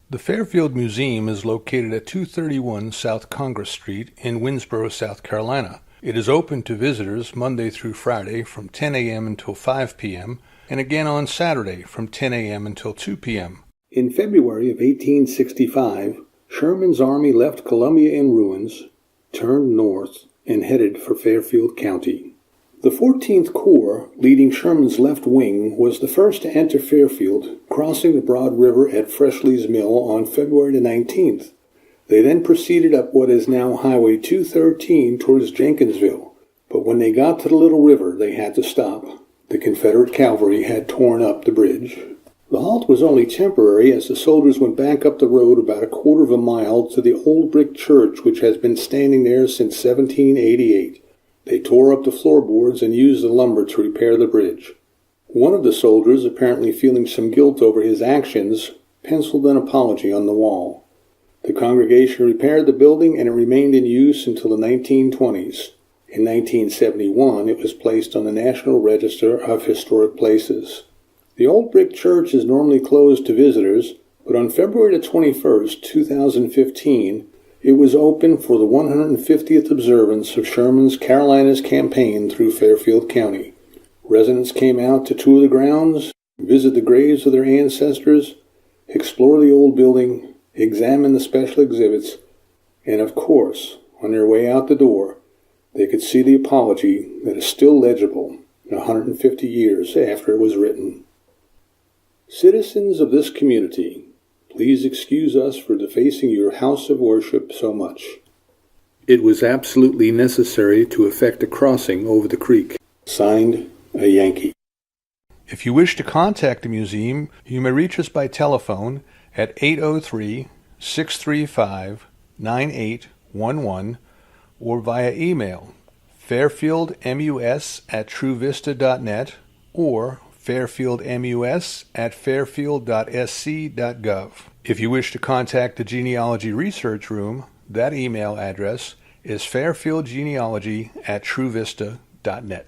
The Fairfield Museum is located at 231 South Congress Street in Winnsboro, South Carolina. It is open to visitors Monday through Friday from 10 a.m. until 5 p.m. and again on Saturday from 10 a.m. until 2 p.m. In February of 1865, Sherman's army left Columbia in ruins, turned north, and headed for Fairfield County. The 14th Corps, leading Sherman's left wing, was the first to enter Fairfield, crossing the Broad River at Freshley's Mill on February the 19th. They then proceeded up what is now Highway 213 towards Jenkinsville, but when they got to the Little River, they had to stop. The Confederate cavalry had torn up the bridge. The halt was only temporary as the soldiers went back up the road about a quarter of a mile to the old brick church which has been standing there since 1788. They tore up the floorboards and used the lumber to repair the bridge. One of the soldiers, apparently feeling some guilt over his actions, penciled an apology on the wall. The congregation repaired the building and it remained in use until the 1920s. In 1971, it was placed on the National Register of Historic Places. The old brick church is normally closed to visitors, but on February the 21st, 2015, it was open for the 150th observance of Sherman's Carolinas campaign through Fairfield County. Residents came out to tour the grounds, visit the graves of their ancestors, explore the old building, examine the special exhibits, and of course, on their way out the door, they could see the apology that is still legible 150 years after it was written. Citizens of this community, please excuse us for defacing your house of worship so much. It was absolutely necessary to effect a crossing over the creek. Signed, a Yankee. If you wish to contact the museum, you may reach us by telephone at 803-635-9811 or via email fairfieldmus@truevista.net or fairfieldmus@fairfield.sc.gov. If you wish to contact the Genealogy Research Room, that email address is fairfieldgenealogy@truevista.net.